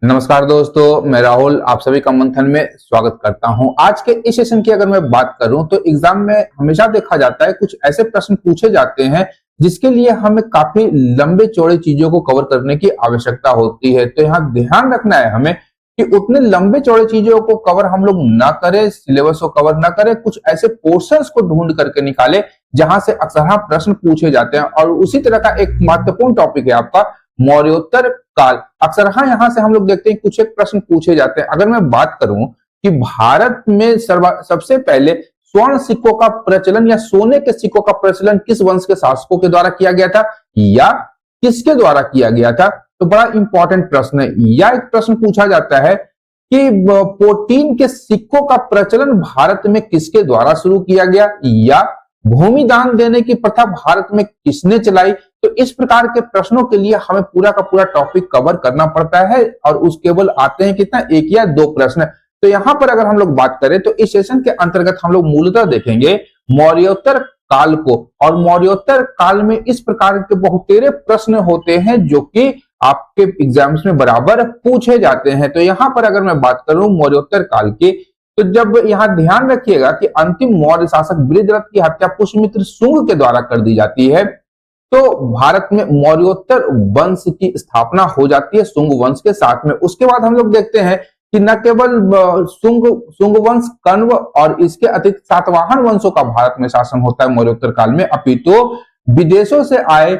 नमस्कार दोस्तों, मैं राहुल आप सभी का मंथन में स्वागत करता हूं। आज के इस सेशन की अगर मैं बात करूं तो एग्जाम में हमेशा देखा जाता है कुछ ऐसे प्रश्न पूछे जाते हैं जिसके लिए हमें काफी लंबे चौड़े चीजों को कवर करने की आवश्यकता होती है। तो यहाँ ध्यान रखना है हमें कि उतने लंबे चौड़े चीजों को कवर हम लोग ना करें, सिलेबस को कवर ना करें, कुछ ऐसे पोर्शंस को ढूंढ करके निकाले जहां से अक्सर प्रश्न पूछे जाते हैं। और उसी तरह का एक महत्वपूर्ण टॉपिक है आपका मौर्योत्तर काल। अक्सर यहाँ से हम लोग देखते हैं कुछ एक प्रश्न पूछे जाते हैं। अगर मैं बात करूं कि भारत में सबसे पहले स्वर्ण सिक्कों का प्रचलन या सोने के सिक्कों का प्रचलन किस वंश के शासकों के द्वारा किया गया था या किसके द्वारा किया गया था, तो बड़ा इंपॉर्टेंट प्रश्न है। या एक प्रश्न पूछा जाता है कि प्रोटीन के सिक्कों का प्रचलन भारत में किसके द्वारा शुरू किया गया या भूमि दान देने की प्रथा भारत में किसने चलाई। तो इस प्रकार के प्रश्नों के लिए हमें पूरा का पूरा टॉपिक कवर करना पड़ता है और उस केवल आते हैं कितना, एक या दो प्रश्न। तो यहाँ पर अगर हम लोग बात करें तो इस सेशन के अंतर्गत हम लोग मूलतः देखेंगे मौर्योत्तर काल को। और मौर्योत्तर काल में इस प्रकार के बहुतेरे प्रश्न होते हैं जो कि आपके एग्जाम्स में बराबर पूछे जाते हैं। तो यहाँ पर अगर मैं बात करूं मौर्योत्तर काल की, तो जब यहाँ ध्यान रखिएगा कि अंतिम मौर्य शासक बृहद्रथ की हत्या पुष्यमित्र शुंग के द्वारा कर दी जाती है, तो भारत में मौर्योत्तर वंश की स्थापना हो जाती है शुंग वंश के साथ में। उसके बाद हम लोग देखते हैं कि न केवल शुंग वंश, कण्व और इसके अतिरिक्त सातवाहन वंशों का भारत में शासन होता है मौर्योत्तर काल में, अपितु विदेशों से आए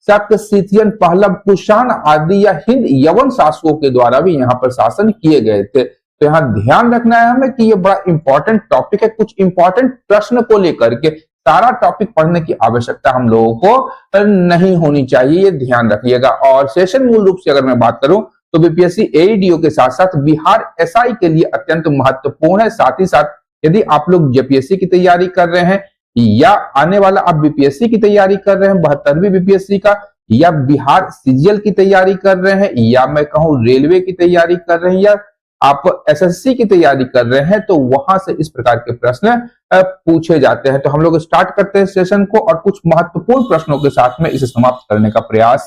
शक, सिथियन, पहलव, कुषाण आदि या हिंद यवन शासकों के द्वारा भी यहाँ पर शासन किए गए थे। तो यहाँ ध्यान रखना है हमें कि ये बड़ा इंपॉर्टेंट टॉपिक है। कुछ इंपॉर्टेंट प्रश्न को लेकर के सारा टॉपिक पढ़ने की आवश्यकता हम लोगों को नहीं होनी चाहिए, ये ध्यान रखिएगा। और सेशन मूल रूप से अगर मैं बात करूं तो बीपीएससी एईडीओ के साथ साथ बिहार एसआई के लिए अत्यंत महत्वपूर्ण है। साथ ही साथ यदि आप लोग जेपीएससी की तैयारी कर रहे हैं या आने वाला आप बीपीएससी की तैयारी कर रहे हैं 72वीं बीपीएससी का, या बिहार सीजीएल की तैयारी कर रहे हैं, या मैं कहूं रेलवे की तैयारी कर रहे हैं, या आप एसएससी की तैयारी कर रहे हैं, तो वहां से इस प्रकार के प्रश्न पूछे जाते हैं। तो हम लोग स्टार्ट करते हैं सेशन को और कुछ महत्वपूर्ण प्रश्नों के साथ में इसे समाप्त करने का प्रयास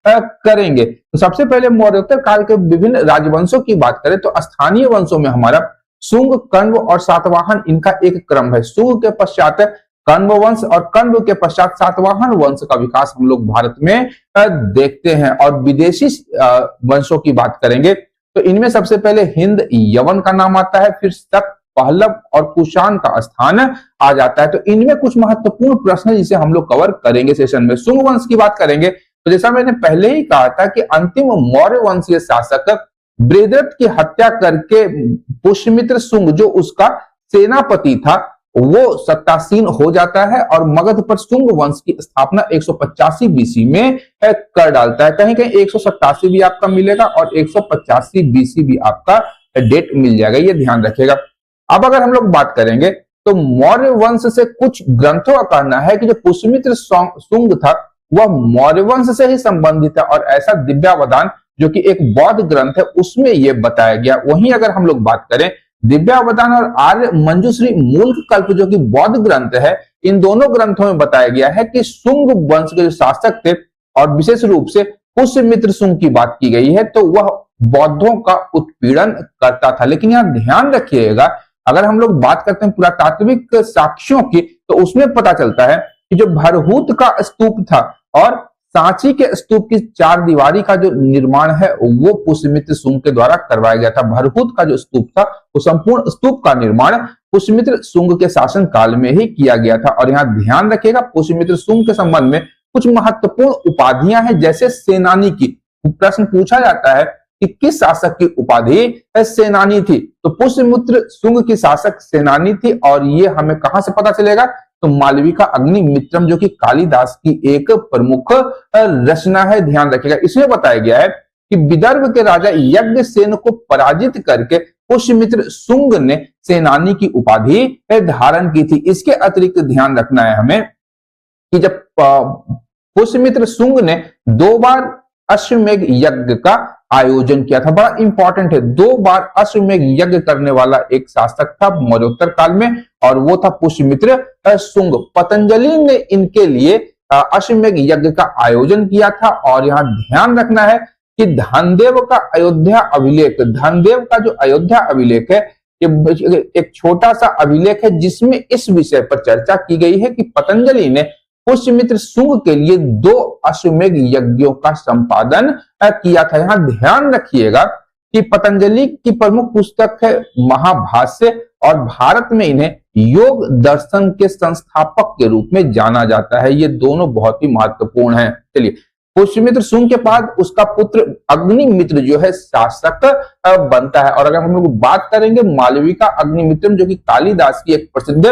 करेंगे। तो सबसे पहले मौर्योत्तर काल के विभिन्न राजवंशों की बात करें तो स्थानीय वंशों में हमारा शुंग, कण्व और सातवाहन इनका एक क्रम है। शुंग के पश्चात कण्व वंश और कण्व के पश्चात सातवाहन वंश का विकास हम लोग भारत में देखते हैं। और विदेशी वंशों की बात करेंगे तो इनमें सबसे पहले हिंद यवन का नाम आता है, फिर शक, पहलव और कुषाण का स्थान आ जाता है। तो इनमें कुछ महत्वपूर्ण प्रश्न है जिसे हम लोग कवर करेंगे सेशन में। शुंग वंश की बात करेंगे तो जैसा मैंने पहले ही कहा था कि अंतिम मौर्य वंशीय शासक बृहद्रथ की हत्या करके पुष्यमित्र शुंग जो उसका सेनापति था वो सत्तासीन हो जाता है और मगध पर शुंग वंश की स्थापना 185 बीसी में कर डालता है। कहीं कहीं 187 भी आपका मिलेगा और 185 बीसी भी आपका डेट मिल जाएगा, ये ध्यान रखिएगा। अब अगर हम लोग बात करेंगे तो मौर्य वंश से कुछ ग्रंथों का कहना है कि जो पुष्यमित्र शुंग था वह मौर्य वंश से ही संबंधित है और ऐसा दिव्यावदान जो कि एक बौद्ध ग्रंथ है उसमें यह बताया गया। वहीं अगर हम लोग बात करें दिव्यावदान और आर्य मंजूश्री मूल कल्प जो कि बौद्ध ग्रंथ है, इन दोनों ग्रंथों में बताया गया है कि शुंग वंश के जो शासक थे और विशेष रूप से पुष्यमित्र शुंग की बात की गई है तो वह बौद्धों का उत्पीड़न करता था। लेकिन यहाँ ध्यान रखिएगा अगर हम लोग बात करते हैं पुरातात्विक साक्ष्यों की तो उसमें पता चलता है कि जो भरहूत का स्तूप था और सांची के स्तूप की चार दीवारी का जो निर्माण है वो पुष्यमित्र शुंग के द्वारा करवाया गया था। भरहूत का जो स्तूप था वो संपूर्ण स्तूप का निर्माण पुष्यमित्र शुंग के शासन काल में ही किया गया था। और यहाँ ध्यान रखिएगा पुष्यमित्र शुंग के संबंध में कुछ महत्वपूर्ण उपाधियां हैं जैसे सेनानी की। प्रश्न पूछा जाता है कि किस शासक की उपाधि सेनानी थी, तो पुष्यमित्र शुंग की शासक सेनानी थी। और ये हमें कहां से पता चलेगा, तो मालविका अग्निमित्रम जो कि कालिदास की एक प्रमुख रचना है, ध्यान रखिएगा। इसमें बताया गया है कि विदर्भ के राजा यज्ञसेन को पराजित करके पुष्यमित्र शुंग ने सेनानी की उपाधि धारण की थी। इसके अतिरिक्त ध्यान रखना है हमें कि जब पुष्यमित्र शुंग ने 2 बार अश्वमेघ यज्ञ का आयोजन किया था, बड़ा इंपॉर्टेंट है, 2 बार अश्वमेघ यज्ञ करने वाला एक शासक था मौर्योत्तर काल में और वो था पुष्यमित्र शुंग। पतंजलि ने इनके लिए अश्वमेघ यज्ञ का आयोजन किया था। और यहाँ ध्यान रखना है कि धनदेव का अयोध्या अभिलेख, धनदेव का जो अयोध्या अभिलेख है ये एक छोटा सा अभिलेख है जिसमें इस विषय पर चर्चा की गई है कि पतंजलि ने पुष्यमित्र शुंग के लिए 2 अश्वमेध यज्ञों का संपादन किया था। यहां ध्यान रखिएगा कि पतंजलि की प्रमुख पुस्तक है महाभाष्य और भारत में इन्हें योग दर्शन के संस्थापक के रूप में जाना जाता है। ये दोनों बहुत ही महत्वपूर्ण हैं। चलिए, पुष्यमित्र शुंग के बाद उसका पुत्र अग्निमित्र जो है शासक बनता है। और अगर हम लोग बात करेंगे मालविका अग्निमित्रम, जो कि कालिदास की एक प्रसिद्ध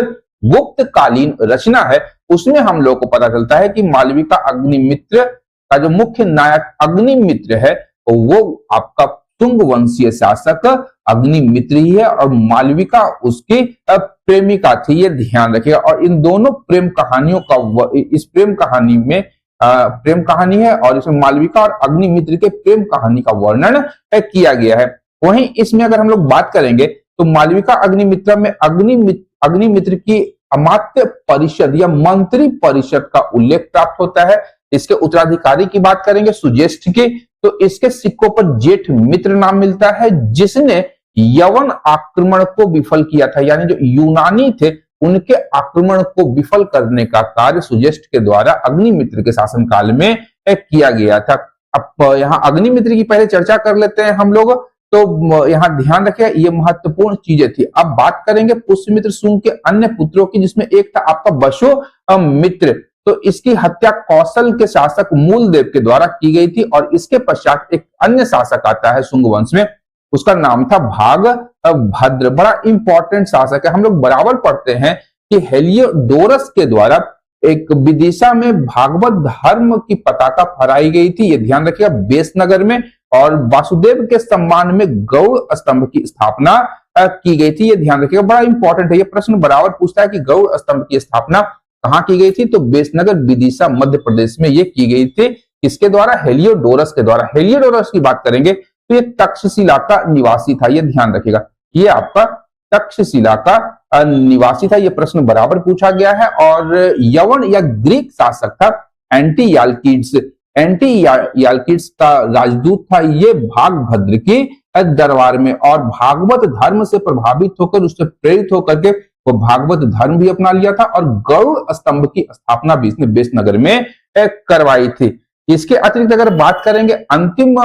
गुप्त कालीन रचना है, उसमें हम लोग को पता चलता है कि मालविका अग्निमित्र का जो मुख्य नायक अग्निमित्र है वो आपका शुंग वंशीय शासक अग्निमित्र ही है और मालविका उसकी प्रेमिका थी। ये ध्यान रखिएगा। और इन दोनों प्रेम कहानियों का, इस प्रेम कहानी में प्रेम कहानी है और इसमें मालविका और अग्निमित्र के प्रेम कहानी का वर्णन किया गया है। वहीं इसमें अगर हम लोग बात करेंगे तो मालविका अग्निमित्र में अग्निमित्र की अमात्य परिषद या मंत्री परिषद का उल्लेख प्राप्त होता है। इसके उत्तराधिकारी की बात करेंगे सुज्येष्ठ की, तो इसके सिक्कों पर जेठ मित्र नाम मिलता है जिसने यवन आक्रमण को विफल किया था। यानी जो यूनानी थे उनके आक्रमण को विफल करने का कार्य सुज्येष्ठ के द्वारा अग्निमित्र के शासनकाल में किया गया था। अब यहाँ अग्निमित्र की पहले चर्चा कर लेते हैं हम लोग, तो यहाँ ध्यान रखिए ये महत्वपूर्ण चीजें थी। अब बात करेंगे पुष्यमित्र शुंग के अन्य पुत्रों की, जिसमें एक था आपका वसु मित्र। तो इसकी हत्या कौशल के शासक मूलदेव के द्वारा की गई थी और इसके पश्चात एक अन्य शासक आता है शुंग वंश में, उसका नाम था भाग भद्र। बड़ा इंपॉर्टेंट शासक है। हम लोग बराबर पढ़ते हैं कि हेलियोडोरस के द्वारा एक विदिशा में भागवत धर्म की पताका फहराई गई थी, ये ध्यान रखिएगा, बेसनगर में। और वासुदेव के सम्मान में गौड़ स्तंभ की स्थापना की गई थी, ये ध्यान रखिएगा, बड़ा इंपॉर्टेंट है। ये प्रश्न बराबर पूछता है कि गौड़ स्तंभ की स्थापना कहाँ की गई थी, तो बेसनगर विदिशा मध्य प्रदेश में ये की गई थी। किसके द्वारा? हेलियोडोरस के द्वारा। हेलियोडोरस की बात करेंगे तो ये तक्षशिला का निवासी था, ये ध्यान रखिएगा, ये आपका तक्षशिला का निवासी था। ये प्रश्न बराबर पूछा गया है। और यवन या ग्रीक शासक था एंटीयाल्किड्स। एंटीयाल्किड्स का राजदूत था ये भागभद्र की दरबार में, और भागवत धर्म से प्रभावित होकर, उससे प्रेरित होकर के वो भागवत धर्म भी अपना लिया था और गरुड़ स्तंभ की स्थापना भी इसने बेसनगर में करवाई थी। इसके अतिरिक्त अगर बात करेंगे अंतिम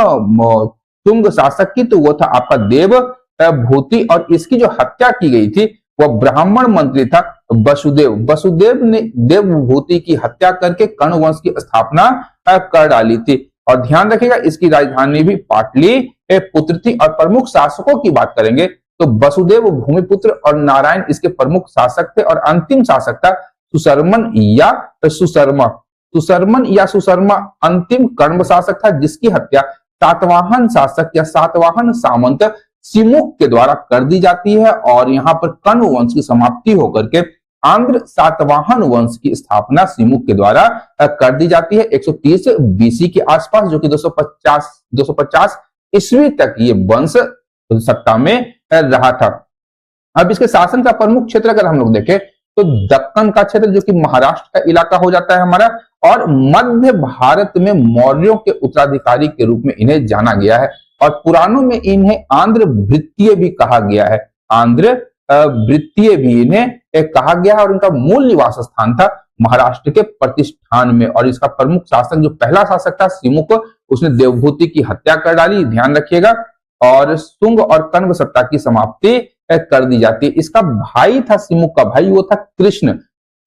शुंग शासक की, तो वो था आपका देवभूति, और इसकी जो हत्या की गई थी वह ब्राह्मण मंत्री था वसुदेव। वसुदेव ने देवभूति की हत्या करके कर्ण वंश की स्थापना कर डाली थी। और ध्यान रखिएगा इसकी राजधानी भी पाटलिपुत्र थी। और प्रमुख शासकों की बात करेंगे तो वसुदेव भूमिपुत्र और नारायण इसके प्रमुख शासक थे। और अंतिम शासक था सुशर्मन या सुशर्मा। सुशर्मन या सुशर्मा अंतिम कर्ण शासक था जिसकी हत्या सातवाहन शासक या सातवाहन सामंत सिमुक के द्वारा कर दी जाती है। और यहाँ पर कर्ण वंश की समाप्ति होकर के आंध्र सातवाहन वंश की स्थापना सिमुक के द्वारा कर दी जाती है 130 बीसी के आसपास, जो कि 250 ईस्वी तक ये वंश सत्ता में रहा था। अब इसके शासन का प्रमुख क्षेत्र अगर हम लोग देखें तो दक्कन का क्षेत्र, जो कि महाराष्ट्र का इलाका हो जाता है हमारा, और मध्य भारत में मौर्यों के उत्तराधिकारी के रूप में इन्हें जाना गया है। और पुराणों में इन्हें आंध्र वृत्तीय भी कहा गया है, आंध्र वृत्तीय भी इन्हें कहा गया है। और इनका मूल निवास स्थान था महाराष्ट्र के प्रतिष्ठान में। और इसका प्रमुख शासक जो पहला शासक था सिमुक, उसने देवभूति की हत्या कर डाली, ध्यान रखिएगा, और शुंग और कण्व सत्ता की समाप्ति कर दी जाती है। इसका भाई था सिमुक का भाई, वो था कृष्ण।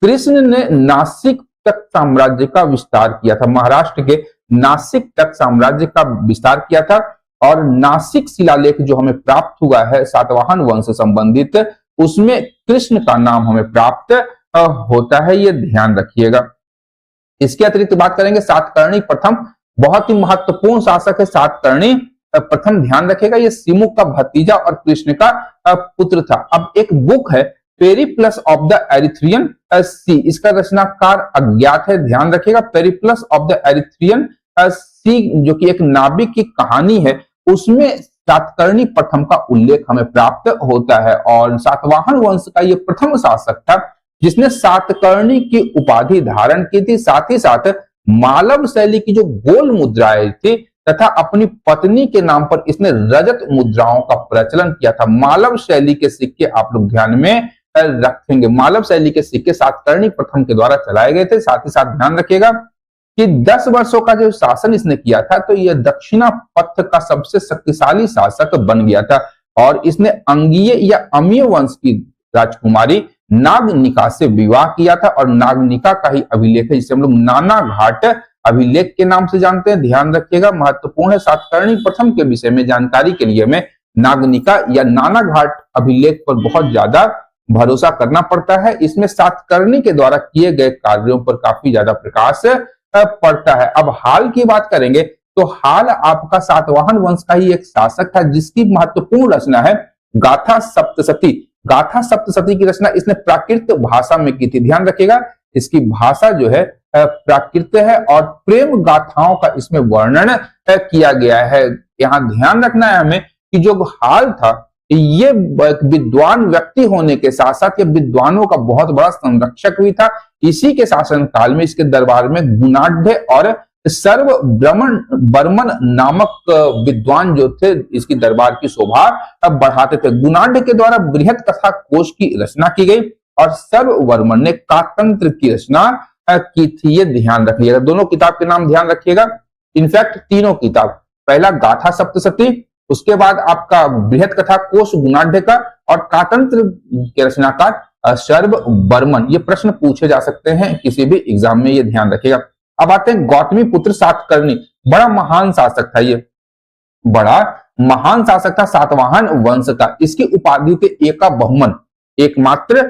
कृष्ण ने नासिक तक साम्राज्य का विस्तार किया था, महाराष्ट्र के नासिक तक साम्राज्य का विस्तार किया था। और नासिक शिलालेख जो हमें प्राप्त हुआ है सातवाहन वंश से संबंधित, उसमें कृष्ण का नाम हमें प्राप्त होता है, ये ध्यान रखिएगा। इसके अतिरिक्त बात करेंगे सातकर्णी प्रथम, बहुत ही महत्वपूर्ण शासक है सातकर्णी प्रथम, ध्यान रखिएगा, ये सिमुक का भतीजा और कृष्ण का पुत्र था। अब एक बुक है पेरिप्लस ऑफ द एरिथ्रियन सी, इसका रचनाकार अज्ञात है, ध्यान रखिएगा। पेरिप्लस ऑफ द एरिथ्रियन सी जो कि एक नाविक की कहानी है, उसमें सातकर्णी प्रथम का उल्लेख हमें प्राप्त होता है। और सातवाहन वंश का यह प्रथम शासक था जिसने सातकर्णी की उपाधि धारण की थी। साथ ही साथ मालव शैली की जो गोल मुद्राएं थी तथा अपनी पत्नी के नाम पर इसने रजत मुद्राओं का प्रचलन किया था। मालव शैली के सिक्के आप लोग ध्यान में रखेंगे। मालव शैली के सिक्के सातकर्णी प्रथम के द्वारा चलाए गए थे। साथ ही साथ ध्यान रखिएगा कि 10 वर्षों का जो शासन इसने किया था, तो यह दक्षिणा पथ का सबसे शक्तिशाली शासक बन गया था। और इसने अंगीय या अमीय वंश की राजकुमारी नागनिका से विवाह किया था, और नागनिका का ही अभिलेख है जिसे हम लोग नाना घाट अभिलेख के नाम से जानते हैं। ध्यान रखिएगा, महत्वपूर्ण है। सातकर्णी प्रथम के विषय में जानकारी के लिए हमें नागनिका या नाना घाट अभिलेख पर बहुत ज्यादा भरोसा करना पड़ता है। इसमें सातकर्णी के द्वारा किए गए कार्यों पर काफी ज्यादा प्रकाश पड़ता है। अब हाल की बात करेंगे तो हाल आपका सातवाहन वंश का ही एक शासक था जिसकी महत्वपूर्ण रचना है गाथा सप्तशती। गाथा सप्तशती की रचना इसने प्राकृत भाषा में की थी। ध्यान रखिएगा, इसकी भाषा जो है प्राकृत है और प्रेम गाथाओं का इसमें वर्णन किया गया है। यहाँ ध्यान रखना है हमें कि जो हाल था ये विद्वान व्यक्ति होने के साथ साथ ये विद्वानों का बहुत बड़ा संरक्षक भी था। इसी के शासन काल में इसके दरबार में गुणाढ़ और सर्व बर्मन नामक विद्वान जो थे इसकी दरबार की शोभा बढ़ाते थे। गुणाढ़ के द्वारा बृहत कथा कोश की रचना की गई और सर्ववर्मन ने कातंत्र की रचना की थी। ये ध्यान रखिएगा, दोनों किताब के नाम ध्यान रखिएगा। इनफैक्ट तीनों किताब, पहला गाथा सप्तशती, उसके बाद आपका बृहत कथा कोश गुणाढ़ का, और कातंत्र के रचनाकार सर्ववर्मन। ये प्रश्न पूछे जा सकते हैं किसी भी एग्जाम में, ये ध्यान रखिएगा। अब आते हैं गौतमी पुत्र सातकर्णी। बड़ा महान शासक था, ये बड़ा महान शासक था सातवाहन वंश का। इसकी उपाधि थे एका बहुमन, एकमात्र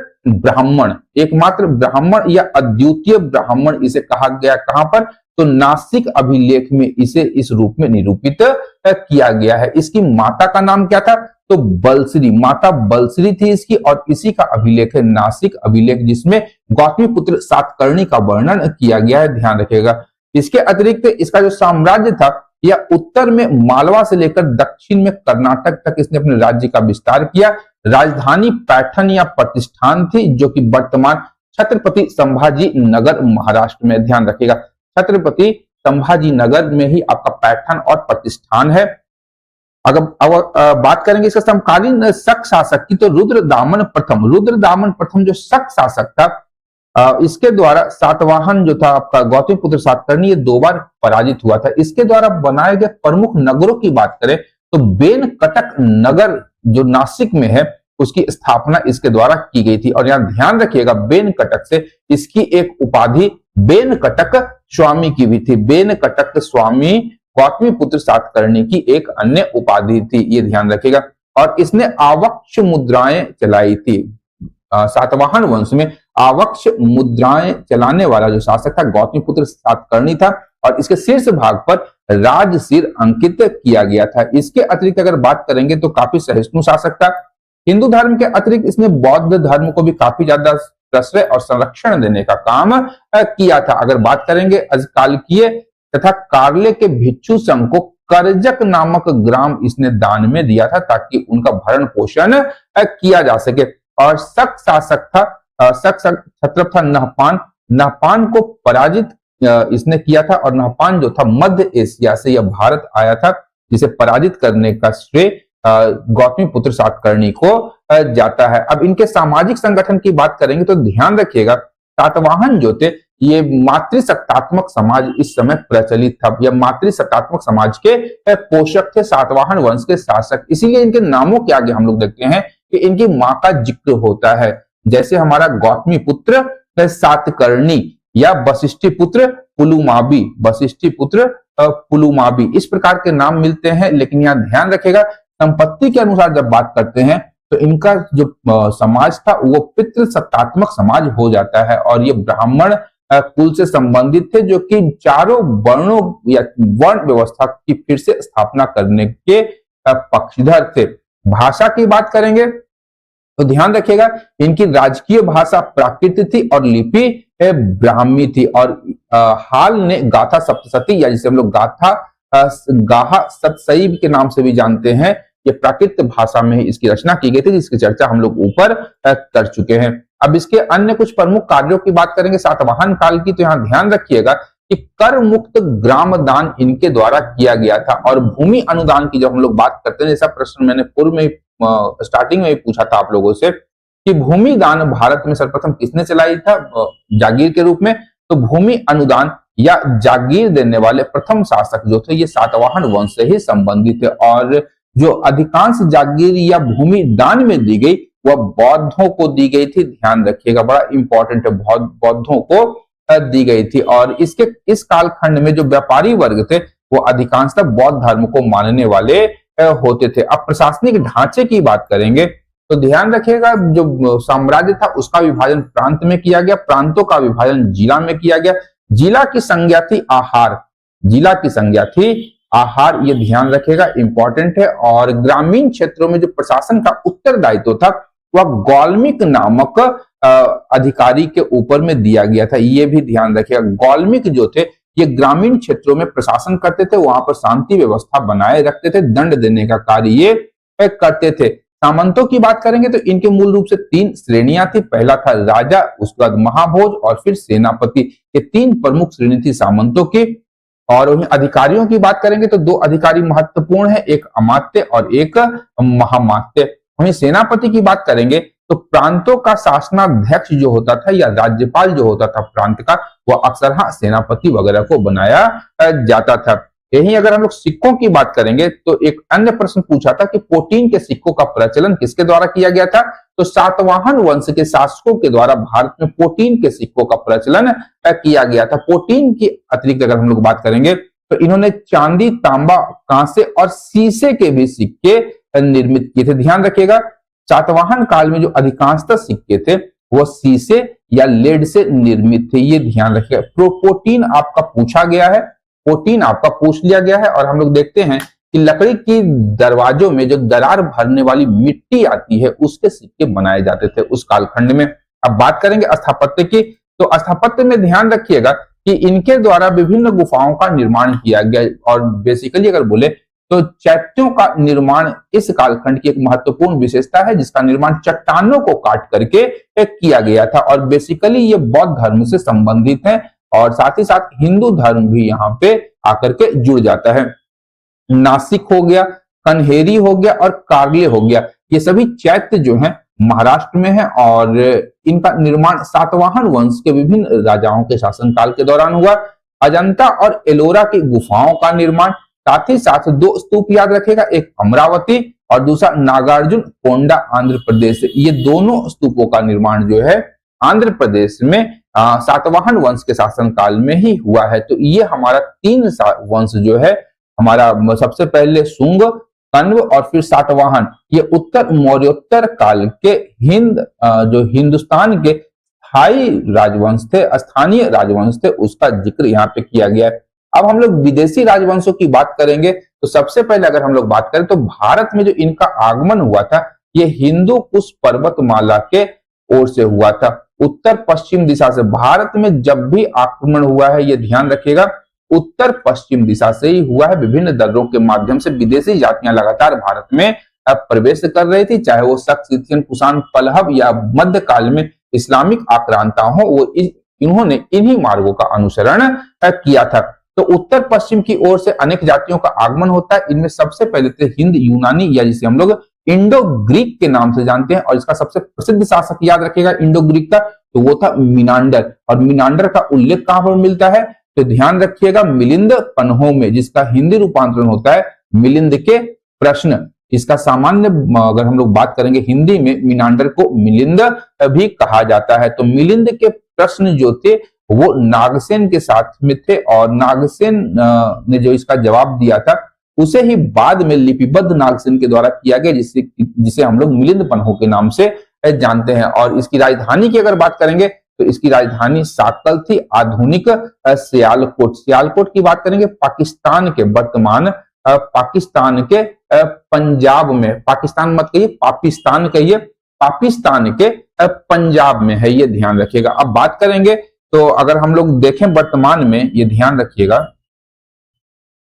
ब्राह्मण या अद्वितीय ब्राह्मण इसे कहा गया। कहां पर? तो नासिक अभिलेख में इसे इस रूप में निरूपित किया गया है। इसकी माता का नाम क्या था? तो बलश्री, माता बलश्री थी इसकी, और इसी का अभिलेख है नासिक अभिलेख जिसमें गौतमी पुत्र सातकर्णी का वर्णन किया गया है। ध्यान रखिएगा। इसके अतिरिक्त इसका जो साम्राज्य था यह उत्तर में मालवा से लेकर दक्षिण में कर्नाटक तक इसने अपने राज्य का विस्तार किया। राजधानी पैठन या प्रतिष्ठान थी जो कि वर्तमान छत्रपति संभाजी नगर महाराष्ट्र में। ध्यान रखिएगा, छत्रपति संभाजी नगर में ही आपका पैठन और प्रतिष्ठान है। अगर बात करेंगे इसका समकालीन शक शासक की, तो रुद्रदामन प्रथम जो शक शासक था इसके द्वारा सातवाहन जो था आपका गौतमी पुत्र सातकर्णी, ये 2 बार पराजित हुआ था। इसके द्वारा बनाए गए प्रमुख नगरों की बात करें तो बेन कटक नगर जो नासिक में है उसकी स्थापना इसके द्वारा की गई थी। और यहां ध्यान रखिएगा, बेन कटक से इसकी एक उपाधि बेन कटक स्वामी की भी थी। बेन कटक स्वामी गौतमी पुत्र सातकर्णी की एक अन्य उपाधि थी, ये ध्यान रखिएगा। और इसने आवक्ष मुद्राएं चलाई थी। सातवाहन वंश में आवक्ष मुद्राएं चलाने वाला जो शासक था गौतमी पुत्र सातकर्णी था, और इसके शीर्ष भाग पर राजशिर अंकित किया गया था। इसके अतिरिक्त अगर बात करेंगे तो काफी सहिष्णु शासक था। हिंदू धर्म के अतिरिक्त इसने बौद्ध धर्म को भी काफी ज्यादा प्रश्रय और संरक्षण देने का काम किया था। अगर बात करेंगे अजकालकीय तथा कार्ले के भिक्षु संघ को करजक नामक ग्राम इसने दान में दिया था ताकि उनका भरण पोषण किया जा सके। और शक शासक था, क्षत्रप था नहपान को पराजित इसने किया था, और नहपान जो था मध्य एशिया से यह भारत आया था, जिसे पराजित करने का श्रेय गौतमी पुत्र सातकर्णी को जाता है। अब इनके सामाजिक संगठन की बात करेंगे तो ध्यान रखिएगा, सातवाहन जो थे ये मातृसत्तात्मक समाज इस समय प्रचलित था। यह मातृसत्तात्मक समाज के पोषक थे, सातवाहन वंश के शासक। इसीलिए इनके नामों के आगे हम लोग देखते हैं कि इनकी मां का जिक्र होता है, जैसे हमारा गौतमी पुत्र सातकर्णी या वशिष्ठी पुत्र पुलुमाबी, इस प्रकार के नाम मिलते हैं। लेकिन यहाँ ध्यान रखेगा, संपत्ति के अनुसार जब बात करते हैं तो इनका जो समाज था वो पितृसत्तात्मक समाज हो जाता है, और ये ब्राह्मण कुल से संबंधित थे जो कि चारों वर्णों या वर्ण व्यवस्था की फिर से स्थापना करने के पक्षधर थे। भाषा की बात करेंगे तो ध्यान रखिएगा, इनकी राजकीय भाषा प्राकृत थी और लिपि ब्राह्मी थी। और हाल ने गाथा सप्तशती या जिसे हम लोग गाहा सतसई के नाम से भी जानते हैं, ये प्राकृत भाषा में ही इसकी रचना की गई थी, जिसकी चर्चा हम लोग ऊपर कर चुके हैं। अब इसके अन्य कुछ प्रमुख कार्यों की बात करेंगे सातवाहन काल की, तो यहाँ ध्यान रखिएगा कि कर मुक्त ग्राम दान इनके द्वारा किया गया था। और भूमि अनुदान की जब हम लोग बात करते हैं, जैसा प्रश्न मैंने पूर्व में स्टार्टिंग में ही पूछा था आप लोगों से कि भूमि दान भारत में सर्वप्रथम किसने चलाई था जागीर के रूप में, तो भूमि अनुदान या जागीर देने वाले प्रथम शासक जो थे ये सातवाहन वंश से ही संबंधित है। और जो अधिकांश जागीर या भूमि दान में दी गई वह बौद्धों को दी गई थी, ध्यान रखिएगा, बड़ा इंपॉर्टेंट है, बौद्धों को दी गई थी। और इस कालखंड में जो व्यापारी वर्ग थे वो अधिकांशतः बौद्ध धर्म को मानने वाले होते थे। अब प्रशासनिक ढांचे की बात करेंगे तो ध्यान रखिएगा, जो साम्राज्य था उसका विभाजन प्रांत में किया गया, प्रांतों का विभाजन जिला में किया गया। जिला की संज्ञा थी आहार, जिला की संज्ञा थी आहार, ये ध्यान रखिएगा, इंपॉर्टेंट है। और ग्रामीण क्षेत्रों में जो प्रशासन का उत्तरदायित्व था वह गौलमिक नामक अधिकारी के ऊपर में दिया गया था, ये भी ध्यान रखिएगा। गौलमिक जो थे ये ग्रामीण क्षेत्रों में प्रशासन करते थे, वहां पर शांति व्यवस्था बनाए रखते थे, दंड देने का कार्य ये करते थे। सामंतों की बात करेंगे तो इनके मूल रूप से 3 श्रेणियां थी। पहला था राजा, उसके बाद महाभोज और फिर सेनापति, ये 3 प्रमुख श्रेणी थी सामंतों की। और वहीं अधिकारियों की बात करेंगे तो 2 अधिकारी महत्वपूर्ण है, एक अमात्य और एक महामात्य। वहीं सेनापति की बात करेंगे तो प्रांतों का शासनाध्यक्ष जो होता था या राज्यपाल जो होता था प्रांत का, वह अक्सर सेनापति वगैरह को बनाया जाता था। यही अगर हम लोग सिक्कों की बात करेंगे तो एक अन्य प्रश्न पूछा था कि पोटीन के सिक्कों का प्रचलन किसके द्वारा किया गया था, तो सातवाहन वंश के शासकों के द्वारा भारत में पोटीन के सिक्कों का प्रचलन किया गया था। पोटीन की अतिरिक्त अगर हम लोग बात करेंगे तो इन्होंने चांदी, तांबा, कांसे और शीशे के भी सिक्के निर्मित किए थे। ध्यान रखिएगा, सातवाहन काल में जो अधिकांशतः सिक्के थे वो शीशे या लेड से निर्मित थे, ये ध्यान रखिएगा। पोटीन आपका पूछा गया है, पोटीन आपका पूछ लिया गया है। और हम लोग देखते हैं कि लकड़ी की दरवाजों में जो दरार भरने वाली मिट्टी आती है उसके सिक्के बनाए जाते थे उस कालखंड में। अब बात करेंगे स्थापत्य की, तो स्थापत्य में ध्यान रखिएगा कि इनके द्वारा विभिन्न गुफाओं का निर्माण किया गया। और बेसिकली अगर बोले तो चैत्यों का निर्माण इस कालखंड की एक महत्वपूर्ण विशेषता है, जिसका निर्माण चट्टानों को काट करके किया गया था। और बेसिकली ये बौद्ध धर्म से संबंधित है और साथ ही साथ हिंदू धर्म भी यहाँ पे आकर के जुड़ जाता है। नासिक हो गया, कन्हेरी हो गया और कार्ले हो गया, ये सभी चैत्य जो हैं महाराष्ट्र में है। और इनका निर्माण सातवाहन वंश के विभिन्न राजाओं के शासनकाल के दौरान हुआ। अजंता और एलोरा की गुफाओं का निर्माण, साथ ही साथ 2 स्तूप याद रखेगा, एक अमरावती और दूसरा नागार्जुन कोंडा आंध्र प्रदेश, ये दोनों स्तूपों का निर्माण जो है आंध्र प्रदेश में सातवाहन वंश के शासनकाल में ही हुआ है। तो ये हमारा 3 वंश जो है हमारा, सबसे पहले शुंग, कण्व और फिर सातवाहन, ये उत्तर मौर्योत्तर काल के जो हिंदुस्तान के स्थायी राजवंश थे, स्थानीय राजवंश थे, उसका जिक्र यहाँ पे किया गया है। अब हम लोग विदेशी राजवंशों की बात करेंगे तो सबसे पहले अगर हम लोग बात करें तो भारत में जो इनका आगमन हुआ था ये हिंदू कुश पर्वतमाला के ओर से हुआ था। उत्तर पश्चिम दिशा से भारत में जब भी आक्रमण हुआ है, ये ध्यान रखिएगा, उत्तर पश्चिम दिशा से ही हुआ है। विभिन्न दर्रों के माध्यम से विदेशी जातियां लगातार भारत में प्रवेश कर रही थी, चाहे वो शक, सिथियन, कुषाण, पल्लव या मध्यकाल में इस्लामिक आक्रांता हो, वो इन्होंने इन्हीं मार्गों का अनुसरण किया था। तो उत्तर पश्चिम की ओर से अनेक जातियों का आगमन होता है। इनमें सबसे पहले थे हिंद यूनानी या जिसे हम लोग इंडो ग्रीक के नाम से जानते हैं। और इसका सबसे प्रसिद्ध शासक याद रखिएगा इंडो ग्रीक का, तो वो था मिनांडर। और मिनांडर का उल्लेख कहां पर मिलता है, तो ध्यान रखिएगा मिलिंद पन्हों में, जिसका हिंदी रूपांतरण होता है मिलिंद के प्रश्न। इसका सामान्य अगर हम लोग बात करेंगे हिंदी में, मिनांडर को मिलिंद भी कहा जाता है। तो मिलिंद के प्रश्न जो थे वो नागसेन के साथ में थे और नागसेन ने जो इसका जवाब दिया था उसे ही बाद में लिपिबद्ध नागसेन के द्वारा किया गया, जिसे हम लोग मिलिंद पन्हों के नाम से जानते हैं। और इसकी राजधानी की अगर बात करेंगे तो इसकी राजधानी साकल थी, आधुनिक सियालकोट। सियालकोट की बात करेंगे पाकिस्तान के, वर्तमान पाकिस्तान के पंजाब में, पाकिस्तान मत कहिए, पाकिस्तान कहिए, पाकिस्तान के पंजाब में है, ये ध्यान रखिएगा। अब बात करेंगे तो अगर हम लोग देखें वर्तमान में, ये ध्यान रखिएगा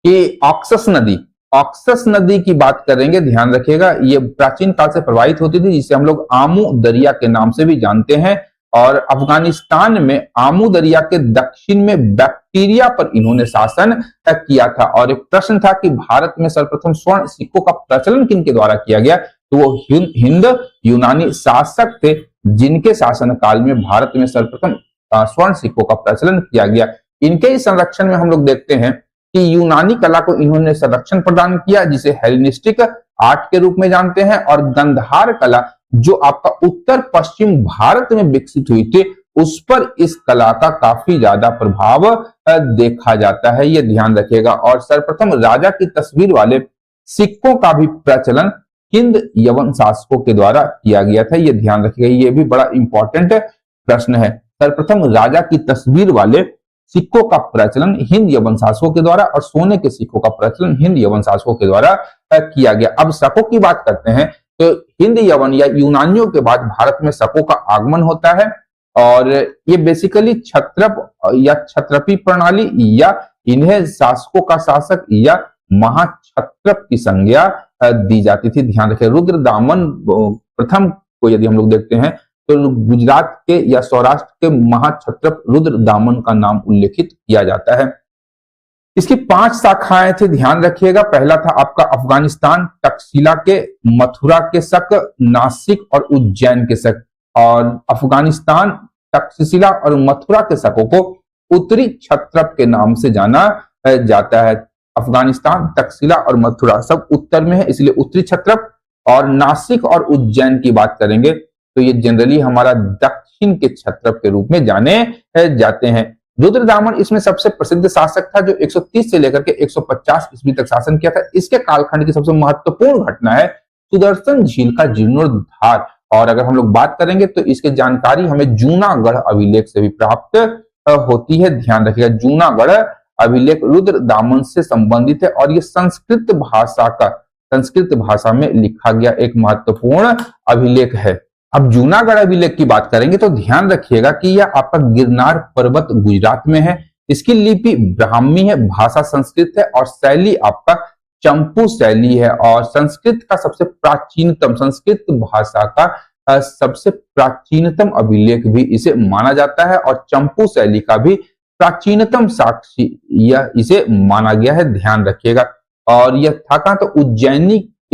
कि ऑक्सस नदी की बात करेंगे, ध्यान रखिएगा, ये प्राचीन काल से प्रवाहित होती थी, जिसे हम लोग आमू दरिया के नाम से भी जानते हैं। और अफगानिस्तान में आमू दरिया के दक्षिण में बैक्टीरिया पर इन्होंने शासन किया था। और एक प्रश्न था कि भारत में सर्वप्रथम स्वर्ण सिक्कों का प्रचलन किनके द्वारा किया गया, तो वो हिंद यूनानी शासक थे जिनके शासनकाल में भारत में सर्वप्रथम स्वर्ण सिक्कों का प्रचलन किया गया। इनके इस संरक्षण में हम लोग देखते हैं कि यूनानी कला को इन्होंने संरक्षण प्रदान किया जिसे हेलेनिस्टिक आर्ट के रूप में जानते हैं, और गंधार कला जो आपका उत्तर पश्चिम भारत में विकसित हुई थी उस पर इस कला का काफी ज्यादा प्रभाव देखा जाता है, ये ध्यान रखिएगा। और सर्वप्रथम राजा की तस्वीर वाले सिक्कों का भी प्रचलन हिंद यवन शासकों के द्वारा किया गया था, ये ध्यान रखिएगा, ये भी बड़ा इंपॉर्टेंट प्रश्न है। सर्वप्रथम राजा की तस्वीर वाले सिक्कों का प्रचलन हिंद यवन शासकों के द्वारा और सोने के सिक्कों का प्रचलन हिंद यवन शासकों के द्वारा किया गया। अब शकों की बात करते हैं तो हिंद यवन या यूनानियों के बाद भारत में शकों का आगमन होता है, और ये बेसिकली क्षत्रप या क्षत्रपी प्रणाली या इन्हें शासकों का शासक या महाक्षत्रप की संज्ञा दी जाती थी। ध्यान रखें, रुद्रदामन प्रथम को यदि हम लोग देखते हैं तो गुजरात के या सौराष्ट्र के महाक्षत्रप रुद्रदामन का नाम उल्लेखित किया जाता है। इसकी 5 शाखाएं थी, ध्यान रखिएगा। पहला था आपका अफगानिस्तान, तक्षशिला के, मथुरा के शक, नासिक और उज्जैन के शक। और अफगानिस्तान, तक्षशिला और मथुरा के शकों को उत्तरी क्षत्रप के नाम से जाना जाता है। अफगानिस्तान, तक्षशिला और मथुरा सब उत्तर में है, इसलिए उत्तरी क्षत्रप। और नासिक और उज्जैन की बात करेंगे तो ये जनरली हमारा दक्षिण के क्षत्रप के रूप में जाने जाते हैं। रुद्रदामन इसमें सबसे प्रसिद्ध शासक था जो 130 से लेकर के 150 ईस्वी तक शासन किया था। इसके कालखंड की सबसे महत्वपूर्ण घटना है सुदर्शन झील का जीर्णोद्धार। और अगर हम लोग बात करेंगे तो इसकी जानकारी हमें जूनागढ़ अभिलेख से भी प्राप्त होती है। ध्यान रखिएगा, जूनागढ़ अभिलेख रुद्रदामन से संबंधित है और ये संस्कृत भाषा में लिखा गया एक महत्वपूर्ण अभिलेख है। अब जूनागढ़ अभिलेख की बात करेंगे तो ध्यान रखिएगा कि यह आपका गिरनार पर्वत गुजरात में है। इसकी लिपि ब्राह्मी है, भाषा संस्कृत है और शैली आपका चंपू शैली है। और संस्कृत भाषा का सबसे प्राचीनतम अभिलेख भी इसे माना जाता है और चंपू शैली का भी प्राचीनतम साक्षी यह इसे माना गया है, ध्यान रखिएगा। और यह था कहां, तो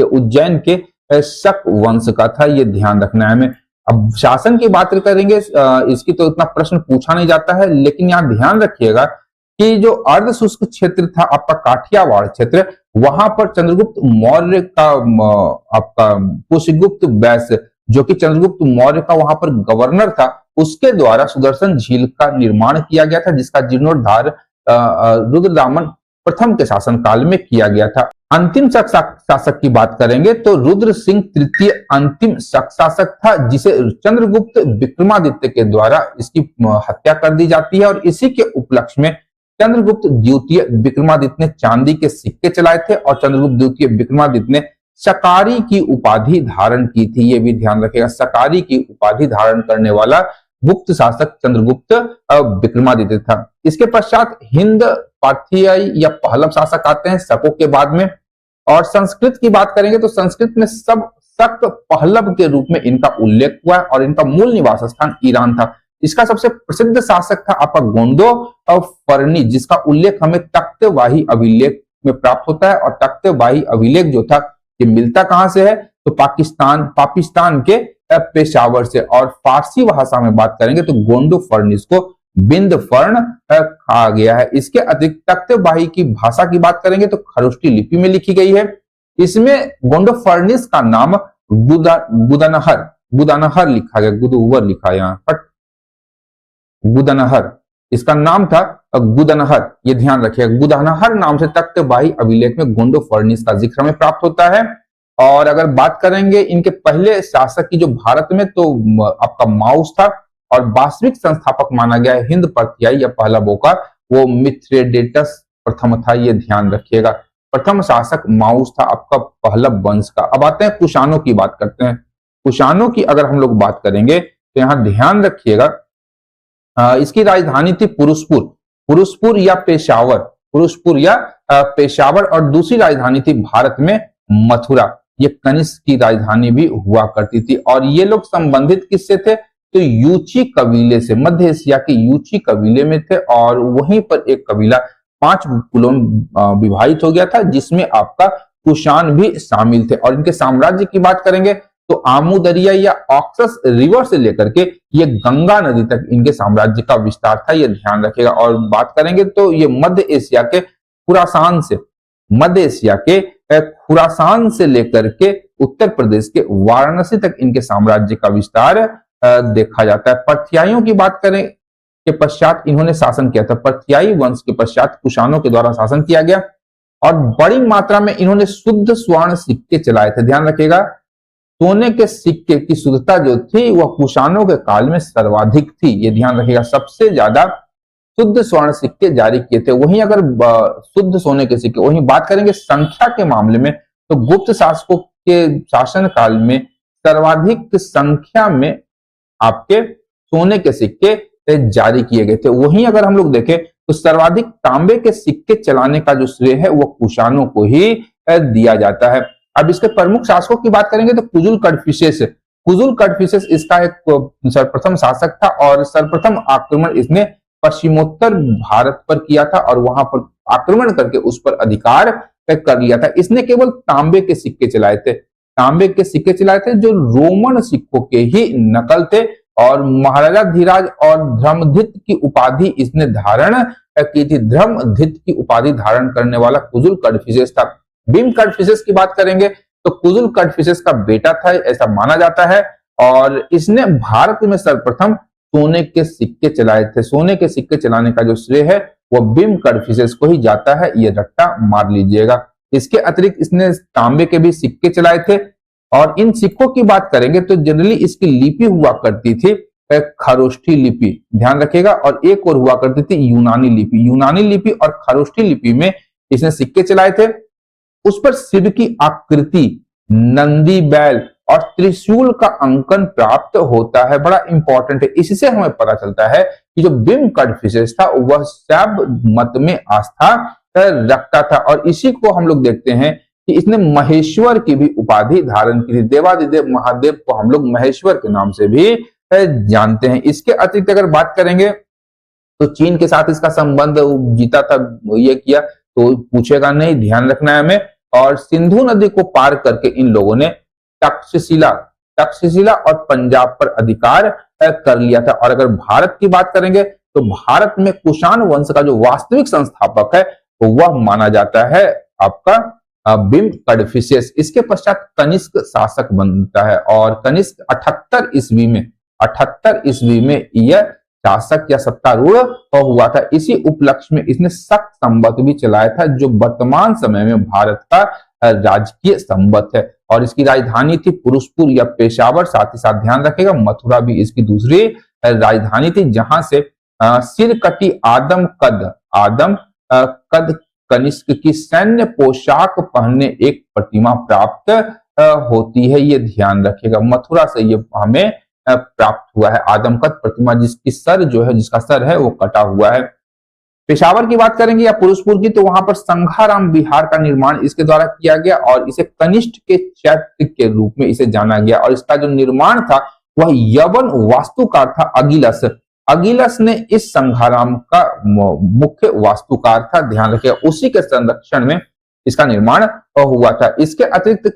उज्जैन के शक वंश का था, ये ध्यान रखना है हमें। अब शासन की बात करेंगे, इसकी तो इतना प्रश्न पूछा नहीं जाता है, लेकिन यहाँ ध्यान रखिएगा कि जो अर्ध शुष्क क्षेत्र था आपका काठियावाड़ क्षेत्र, वहां पर चंद्रगुप्त मौर्य का आपका पुष्यगुप्त वैश्य जो कि चंद्रगुप्त मौर्य का वहां पर गवर्नर था, उसके द्वारा सुदर्शन झील का निर्माण किया गया था जिसका जीर्णोद्धार रुद्रदामन प्रथम के शासनकाल में किया गया था। अंतिम शासक की बात करेंगे तो रुद्र सिंह तृतीय अंतिम शासक था जिसे चंद्रगुप्त विक्रमादित्य के द्वारा इसकी हत्या कर दी जाती है। और इसी के उपलक्ष्य में चंद्रगुप्त द्वितीय विक्रमादित्य ने चांदी के सिक्के चलाए थे और चंद्रगुप्त द्वितीय विक्रमादित्य ने सकारी की उपाधि धारण की थी, ये भी ध्यान रखिएगा। सकारी की उपाधि धारण करने वाला गुप्त शासक चंद्रगुप्त विक्रमादित्य था। इसके पश्चात हिंद पार्थियाई या पहलव शासक आते हैं शकों के बाद में। और संस्कृत की बात करेंगे तो संस्कृत में सब शक पहलव के रूप में इनका उल्लेख हुआ है और इनका मूल निवास स्थान ईरान था। इसका सबसे प्रसिद्ध शासक था आपका गोंडो फर्नी, जिसका उल्लेख हमें तख्तवाही अभिलेख में प्राप्त होता है। और तख्तवाही अभिलेख जो था ये मिलता कहां से है, तो पाकिस्तान के पेशावर से। और फारसी भाषा में बात करेंगे तो गोंडो फर्निस को बिंद फर्ण कहा गया है। इसके अतिरिक्त तख्तवाही की भाषा की बात करेंगे तो खरोष्टी लिपि में लिखी गई है। इसमें गोंडो फर्निस का नाम गुदानहर लिखा गया, गुदुवर लिखा यहाँ गुदानहर, इसका नाम था गुदानहर, ये ध्यान रखिएगा। गुदानहर नाम से तख्तवाही अभिलेख में गोंडो फर्निस का जिक्र हमें प्राप्त होता है। और अगर बात करेंगे इनके पहले शासक की जो भारत में, तो आपका माउस था और वास्तविक संस्थापक माना गया है हिंद पार्थियाई या पहलवों का, वो मिथ्रेडेटस प्रथम था, ये ध्यान रखिएगा। प्रथम शासक माउस था आपका पहलव वंश का। अब आते हैं कुषाणों की बात करते हैं। कुषाणों की अगर हम लोग बात करेंगे तो यहाँ ध्यान रखिएगा, इसकी राजधानी थी पुरुषपुर या पेशावर, और दूसरी राजधानी थी भारत में मथुरा। ये कनिष्क की राजधानी भी हुआ करती थी। और ये लोग संबंधित किससे थे, तो यूची कबीले से, मध्य एशिया के यूची कबीले में थे और वहीं पर एक कबीला 5 कुलों में विभाजित हो गया था, जिसमें आपका कुषाण भी शामिल थे। और इनके साम्राज्य की बात करेंगे तो आमू दरिया या ऑक्सस रिवर से लेकर के ये गंगा नदी तक इनके साम्राज्य का विस्तार था, ये ध्यान रखिएगा। और बात करेंगे तो ये मध्य एशिया के खुरासान से, मध्य एशिया के खुरासान से लेकर के उत्तर प्रदेश के वाराणसी तक इनके साम्राज्य का विस्तार देखा जाता है। पर्थियाइयों की बात करें के पश्चात इन्होंने शासन किया था। पर्थियाई वंश के पश्चात कुषाणों के द्वारा शासन किया गया और बड़ी मात्रा में इन्होंने शुद्ध स्वर्ण सिक्के चलाए थे। ध्यान रखिएगा, सोने के सिक्के की शुद्धता जो थी वह कुषाणों के काल में सर्वाधिक थी, ये ध्यान रखिएगा। सबसे ज्यादा शुद्ध स्वर्ण सिक्के जारी किए थे। वहीं अगर शुद्ध सोने के सिक्के, वहीं बात करेंगे संख्या के मामले में तो गुप्त शासकों के शासन काल में सर्वाधिक संख्या में आपके सोने के सिक्के जारी किए गए थे। वहीं अगर हम लोग देखें तो सर्वाधिक तांबे के सिक्के चलाने का जो श्रेय है वो कुषाणों को ही दिया जाता है। अब इसके प्रमुख शासकों की बात करेंगे तो कुजुल कडफिसेस, कुजुल कडफिसेस इसका एक सर्वप्रथम शासक था और सर्वप्रथम आक्रमण इसने पश्चिमोत्तर भारत पर किया था और वहां पर आक्रमण करके उस पर अधिकार कर लिया था। इसने केवल तांबे के सिक्के चलाए थे, तांबे के सिक्के चलाए थे जो रोमन सिक्कों के ही नकल थे और महाराजा धीराज और धर्मधित की उपाधि इसने धारण की थी। धर्मधित की उपाधि धारण करने वाला कुजुल कडफिसेस था। भीम कडफिसेस की बात करेंगे तो कुजुल कडफिसेस का बेटा था ऐसा माना जाता है और इसने भारत में सर्वप्रथम सोने के सिक्के चलाए थे। सोने के सिक्के चलाने का जो श्रेय है वह भीम कडफिसेस को ही जाता है, ये रट्टा मार लीजिएगा। इसके अतिरिक्त इसने तांबे के भी सिक्के चलाए थे और इन सिक्कों की बात करेंगे तो जनरली इसकी लिपि हुआ करती थी खरोष्ठी लिपि, ध्यान रखिएगा, और एक और हुआ करती थी यूनानी लिपि। यूनानी लिपि और खरोष्ठी लिपि में इसने सिक्के चलाए थे। उस पर शिव की आकृति, नंदी बैल और त्रिशूल का अंकन प्राप्त होता है, बड़ा इंपॉर्टेंट है। इससे हमें पता चलता है कि जो भीम कडफिसेस था वह शैव मत में आस्था रखता था और इसी को हम लोग देखते हैं कि इसने महेश्वर की भी उपाधि धारण की थी। देवादिदेव महादेव को हम लोग महेश्वर के नाम से भी जानते हैं। इसके अतिरिक्त अगर बात करेंगे तो चीन के साथ इसका संबंध जीता था, ये किया तो पूछेगा नहीं, ध्यान रखना है हमें। और सिंधु नदी को पार करके इन लोगों ने तक्षशिला और पंजाब पर अधिकार कर लिया था। और अगर भारत की बात करेंगे तो भारत में कुषाण वंश का जो वास्तविक संस्थापक है वह माना जाता है आपका भीम कडफिसेस। इसके पश्चात कनिष्क शासक बनता है और कनिष्क 78 ईस्वी में यह शासक या सत्तारूढ़ हुआ था। इसी उपलक्ष्य में इसने शक संवत भी चलाया था जो वर्तमान समय में भारत का राजकीय संवत है और इसकी राजधानी थी पुरुषपुर या पेशावर। साथ ही साथ ध्यान रखेगा मथुरा भी इसकी दूसरी राजधानी थी जहां से सिरकटी आदम कद कनिष्क की सैन्य पोशाक पहनने एक प्रतिमा प्राप्त होती है, ये ध्यान रखेगा। मथुरा से ये हमें प्राप्त हुआ है आदमकद प्रतिमा जिसका सर है वो कटा हुआ है। पेशावर की बात करेंगे या पुरुषपुर की तो वहां पर संघाराम विहार का निर्माण इसके द्वारा किया गया और इसे कनिष्ठ के चैत्य के रूप में इसे जाना गया और इसका जो निर्माण था वह यवन वास्तुकार था अगिलस ने इस संघाराम का मुख्य वास्तुकार था, ध्यान रखिएगा। उसी के संरक्षण में इसका निर्माण हुआ था। इसके अतिरिक्त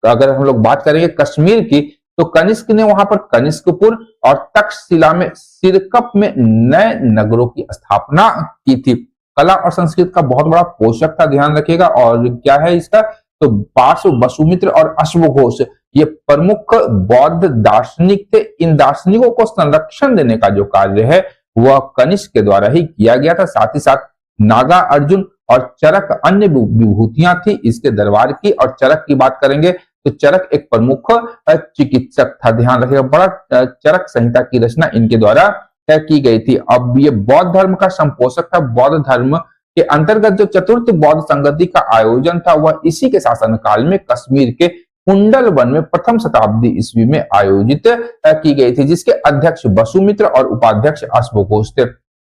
अगर हम लोग बात करेंगे कश्मीर की तो कनिष्क ने वहां पर कनिष्कपुर और तक्षशिला में सिरकप में नए नगरों की स्थापना की थी। कला और संस्कृत का बहुत बड़ा पोषक था, ध्यान रखिएगा। और क्या है इसका तो पार्श्व, वसुमित्र और अश्वघोष ये प्रमुख बौद्ध दार्शनिक थे। इन दार्शनिकों को संरक्षण देने का जो कार्य है वह कनिष्क के द्वारा ही किया गया था। साथ ही साथ नागा अर्जुन और चरक अन्य विभूतियां थी इसके दरबार की। और चरक की बात करेंगे तो चरक एक प्रमुख चिकित्सक था, ध्यान रखिएगा। बड़ा चरक संहिता की रचना इनके द्वारा की गई थी। अब ये बौद्ध धर्म का संपोषक था। बौद्ध धर्म के अंतर्गत जो चतुर्थ बौद्ध संगति का आयोजन था वह इसी के शासनकाल में कश्मीर के कुंडल वन में प्रथम शताब्दी ईस्वी में आयोजित की गई थी, जिसके अध्यक्ष वसुमित्र और उपाध्यक्ष अश्वघोष थे।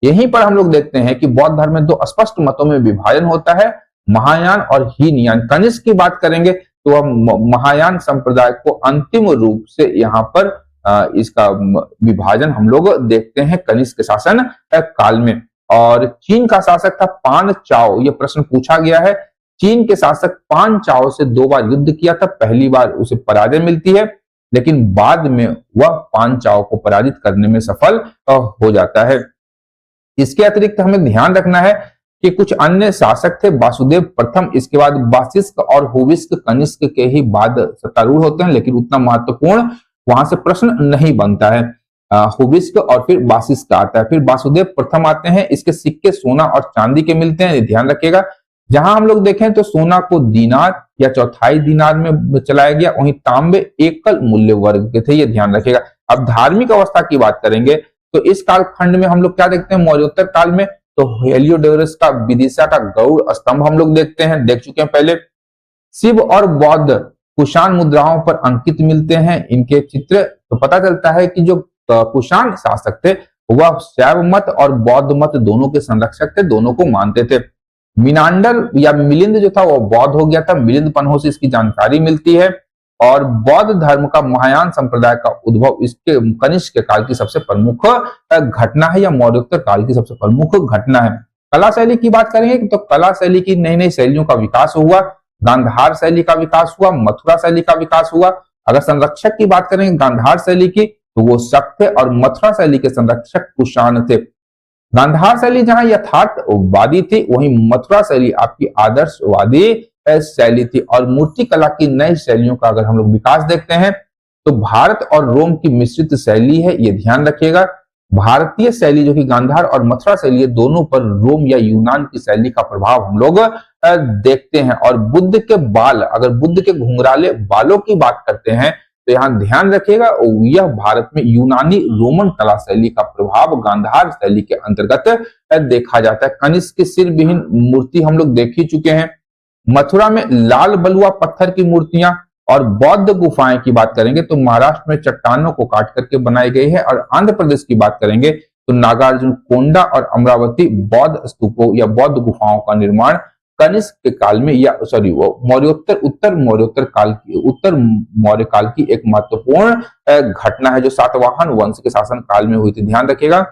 यहीं पर हम लोग देखते हैं कि बौद्ध धर्म में दो स्पष्ट मतों में विभाजन होता है, महायान और हीनयान। कनिष्क की बात करेंगे तो वह महायान संप्रदाय को अंतिम रूप से यहाँ पर इसका विभाजन हम लोग देखते हैं कनिष्क के शासन काल में। और चीन का शासक था पान चाओ, यह प्रश्न पूछा गया है। चीन के शासक पान चाओ से 2 बार युद्ध किया था, पहली बार उसे पराजय मिलती है, लेकिन बाद में वह पान चाओ को पराजित करने में सफल हो जाता है। इसके अतिरिक्त हमें ध्यान रखना है कि कुछ अन्य शासक थे, वासुदेव प्रथम, इसके बाद वाशिष्ठ और हुविष्क कनिष्क के ही बाद सत्तारूढ़ होते हैं, लेकिन उतना महत्वपूर्ण वहां से प्रश्न नहीं बनता है। हुविष्क और फिर वाशिष्ठ आता है, फिर वासुदेव प्रथम आते हैं। इसके सिक्के सोना और चांदी के मिलते हैं, ध्यान रखिएगा। जहां हम लोग देखें तो सोना को दीनार या चौथाई दीनार में चलाया गया, वहीं तांबे एकल मूल्य वर्ग के थे, ये ध्यान रखिएगा। अब धार्मिक अवस्था की बात करेंगे तो इस कालखंड में हम लोग क्या देखते हैं, मौर्योत्तर काल में तो हेलियोडोरस का विदिशा का गौड़ स्तंभ हम लोग देखते हैं, देख चुके हैं पहले। शिव और बौद्ध कुषाण मुद्राओं पर अंकित मिलते हैं इनके चित्र, तो पता चलता है कि जो कुषाण शासक थे वह शैव मत और बौद्ध मत दोनों के संरक्षक थे, दोनों को मानते थे। मिनांडर या मिलिंद जो था वो बौद्ध हो गया था, मिलिंद पन्हों से इसकी जानकारी मिलती है। और बौद्ध धर्म का महायान संप्रदाय का उद्भव इसके कनिष्क काल की सबसे प्रमुख घटना है, या मौर्योत्तर काल की सबसे प्रमुख घटना है। कला शैली की बात करेंगे तो कला शैली की नई नई शैलियों का विकास हुआ, गांधार शैली का विकास हुआ, मथुरा शैली का विकास हुआ। अगर संरक्षक की बात करेंगे गांधार शैली की तो वो शक थे, और मथुरा शैली के संरक्षक कुषाण थे। गांधार शैली जहां यथार्थवादी थी, वहीं मथुरा शैली आपकी आदर्शवादी शैली थी। और मूर्ति कला की नई शैलियों का अगर हम लोग विकास देखते हैं तो भारत और रोम की मिश्रित शैली है, ये ध्यान रखिएगा। भारतीय शैली जो कि गांधार और मथुरा शैली है, दोनों पर रोम या यूनान की शैली का प्रभाव हम लोग देखते हैं। और बुद्ध के बाल, अगर बुद्ध के घुंघराले बालों की बात करते हैं तो यहां ध्यान रखिएगा यह भारत में यूनानी रोमन कला शैली का प्रभाव गांधार शैली के अंतर्गत देखा जाता है। कनिष्क की सिर विहीन मूर्ति हम लोग देख ही चुके हैं। मथुरा में लाल बलुआ पत्थर की मूर्तियां, और बौद्ध गुफाएं की बात करेंगे तो महाराष्ट्र में चट्टानों को काट करके बनाई गई है। और आंध्र प्रदेश की बात करेंगे तो नागार्जुन कोंडा और अमरावती बौद्ध स्तूपों या बौद्ध गुफाओं का निर्माण कनिष्क के काल में, या सॉरी वो उत्तर मौर्य काल की एक महत्वपूर्ण घटना है, जो सातवाहन वंश के शासन काल में हुई थी। ध्यान रखिएगा,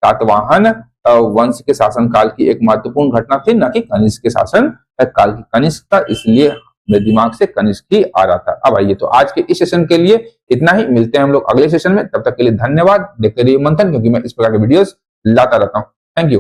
सातवाहन वंश के शासन काल की एक महत्वपूर्ण घटना थी, न कि कनिष्क के शासन काल की। कनिष्क था इसलिए मेरे दिमाग से कनिष्क ही आ रहा था। अब आइए तो आज के इस सेशन के लिए इतना ही, मिलते हैं हम लोग अगले सेशन में। तब तक के लिए धन्यवाद, देखते रहिए मंथन, क्योंकि मैं इस प्रकार के वीडियोस लाता रहता हूं। Thank you.